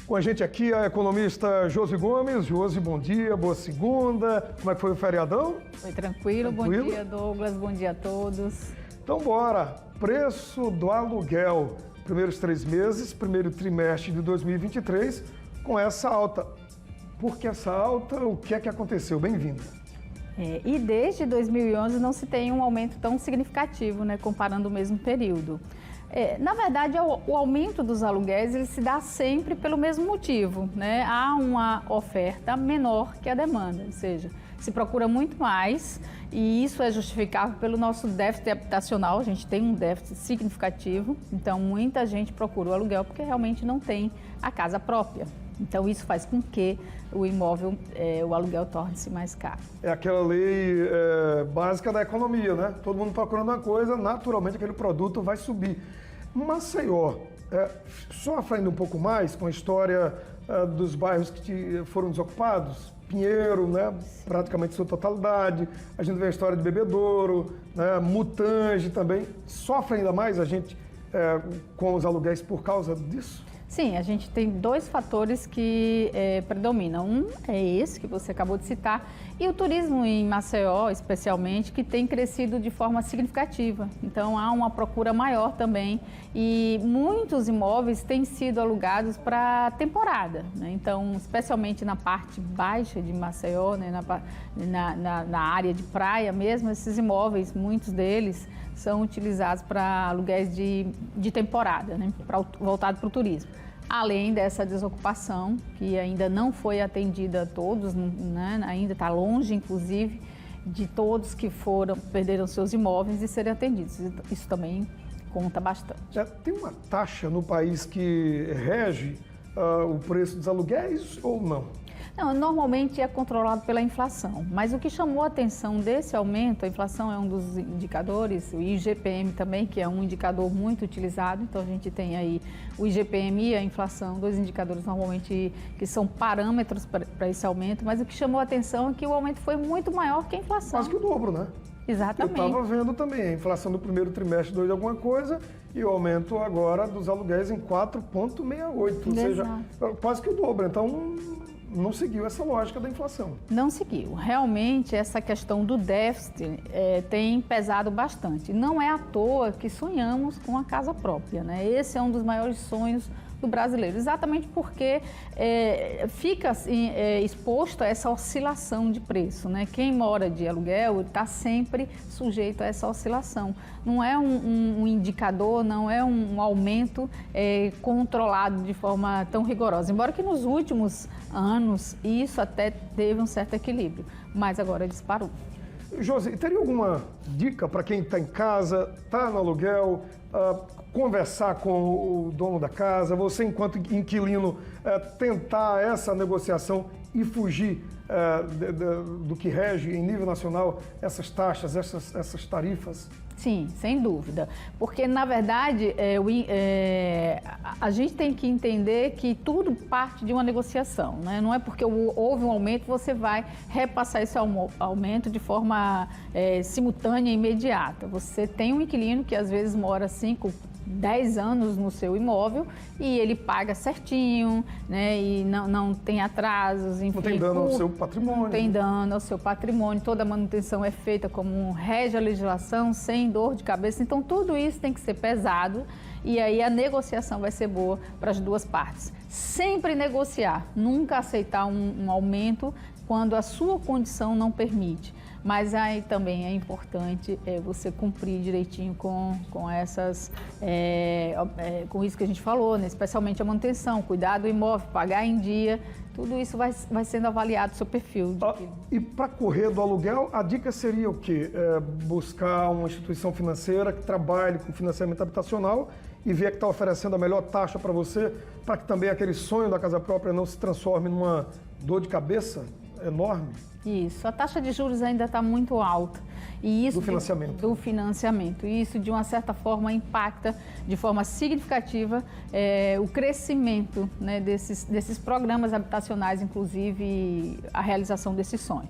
Com a gente aqui a economista Josi Gomes. Josi, bom dia, boa segunda. Como é que foi o feriadão? Foi tranquilo? Bom dia, Douglas, bom dia a todos. Então bora, preço do aluguel, primeiros 3 meses, primeiro trimestre de 2023, com essa alta. Por que essa alta? O que é que aconteceu? Bem-vinda. E desde 2011 não se tem um aumento tão significativo, né, comparando o mesmo período. Na verdade, o aumento dos aluguéis ele se dá sempre pelo mesmo motivo, né? Há uma oferta menor que a demanda, ou seja, se procura muito mais e isso é justificável pelo nosso déficit habitacional. A gente tem um déficit significativo, então muita gente procura o aluguel porque realmente não tem a casa própria. Então isso faz com que o imóvel, o aluguel torne-se mais caro. É aquela lei básica da economia, né? Todo mundo procurando uma coisa, naturalmente aquele produto vai subir. Maceió, sofre ainda um pouco mais com a história dos bairros que foram desocupados? Pinheiro, né? Praticamente sua totalidade. A gente vê a história de Bebedouro, né? Mutange também. Sofre ainda mais a gente com os aluguéis por causa disso? Sim, a gente tem 2 fatores que predominam. Um é esse que você acabou de citar e o turismo em Maceió, especialmente, que tem crescido de forma significativa. Então, há uma procura maior também e muitos imóveis têm sido alugados para temporada, né? Então, especialmente na parte baixa de Maceió, né? na área de praia mesmo, esses imóveis, muitos deles, são utilizados para aluguéis de temporada, né? Voltado para o turismo. Além dessa desocupação, que ainda não foi atendida a todos, né? Ainda está longe, inclusive, de todos que perderam seus imóveis e serem atendidos. Isso também conta bastante. Tem uma taxa no país que rege o preço dos aluguéis ou não? Não, normalmente é controlado pela inflação, mas o que chamou a atenção desse aumento, a inflação é um dos indicadores, o IGPM também, que é um indicador muito utilizado, então a gente tem aí o IGPM e a inflação, 2 indicadores normalmente que são parâmetros para esse aumento, mas o que chamou a atenção é que o aumento foi muito maior que a inflação. Quase que o dobro, né? Exatamente. Eu estava vendo também a inflação do primeiro trimestre 2 alguma coisa e o aumento agora dos aluguéis em 4,68, ou seja, quase que o dobro, então não seguiu essa lógica da inflação. Não seguiu. Realmente, essa questão do déficit tem pesado bastante. Não é à toa que sonhamos com a casa própria, né? Esse é um dos maiores sonhos do brasileiro, exatamente porque fica assim, exposto a essa oscilação de preço, né? Quem mora de aluguel está sempre sujeito a essa oscilação. Não é um indicador, não é um aumento controlado de forma tão rigorosa, embora que nos últimos anos isso até teve um certo equilíbrio, mas agora disparou. Josi, teria alguma dica para quem está em casa, está no aluguel, conversar com o dono da casa, você enquanto inquilino tentar essa negociação e fugir do que rege em nível nacional essas taxas, essas tarifas? Sim, sem dúvida, porque na verdade a gente tem que entender que tudo parte de uma negociação, né? Não é porque houve um aumento você vai repassar esse aumento de forma simultânea e imediata. Você tem um inquilino que às vezes mora 5, 10 anos no seu imóvel e ele paga certinho, né? E não tem atrasos, enfim. Não tem dano ao seu patrimônio. Não tem dano ao seu patrimônio, toda a manutenção é feita como rege a legislação, sem dor de cabeça. Então, tudo isso tem que ser pesado e aí a negociação vai ser boa para as 2 partes. Sempre negociar, nunca aceitar um aumento quando a sua condição não permite. Mas aí também é importante você cumprir direitinho com essas, com isso que a gente falou, né? Especialmente a manutenção, cuidar do imóvel, pagar em dia, tudo isso vai sendo avaliado o seu perfil. E para correr do aluguel, a dica seria o quê? Buscar uma instituição financeira que trabalhe com financiamento habitacional e ver que está oferecendo a melhor taxa para você, para que também aquele sonho da casa própria não se transforme numa dor de cabeça enorme? Isso, a taxa de juros ainda está muito alta. E isso do financiamento. E isso, de uma certa forma, impacta de forma significativa o crescimento, né, desses programas habitacionais, inclusive a realização desse sonho.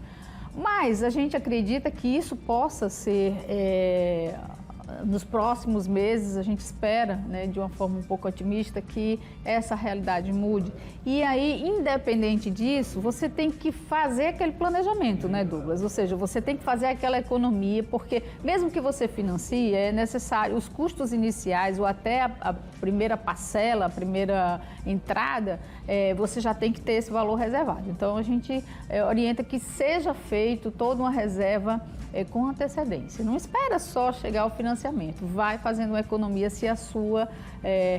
Mas a gente acredita que isso possa ser nos próximos meses, a gente espera, né, de uma forma um pouco otimista, que essa realidade mude. E aí, independente disso, você tem que fazer aquele planejamento, né, Douglas? Ou seja, você tem que fazer aquela economia, porque mesmo que você financie, é necessário os custos iniciais ou até a primeira parcela, a primeira entrada, você já tem que ter esse valor reservado. Então, a gente orienta que seja feito toda uma reserva com antecedência. Não espera só chegar ao financiamento, vai fazendo uma economia se a sua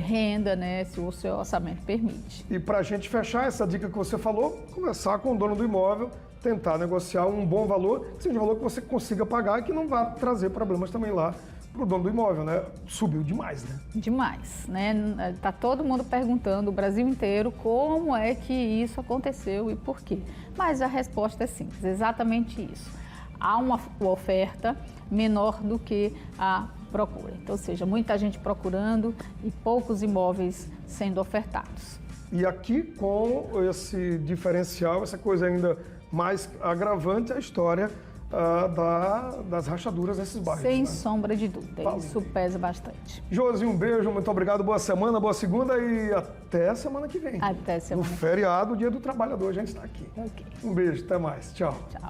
renda, né, se o seu orçamento permite. E para a gente fechar essa dica que você falou, conversar com o dono do imóvel, tentar negociar um bom valor, que seja um valor que você consiga pagar e que não vá trazer problemas também lá para o dono do imóvel, né? Subiu demais, né? Demais, né? Tá todo mundo perguntando, o Brasil inteiro, como é que isso aconteceu e por quê. Mas a resposta é simples, exatamente isso. Há uma oferta menor do que a procura. Então, ou seja, muita gente procurando e poucos imóveis sendo ofertados. E aqui, com esse diferencial, essa coisa ainda mais agravante, a história das rachaduras nesses bairros. Sem né? sombra de dúvida, Valeu. Isso pesa bastante. Josi, um beijo, muito obrigado, boa semana, boa segunda e até semana que vem. Até semana No que vem. feriado, Dia do Trabalhador, a gente está aqui. Ok. Um beijo, até mais, tchau. Tchau.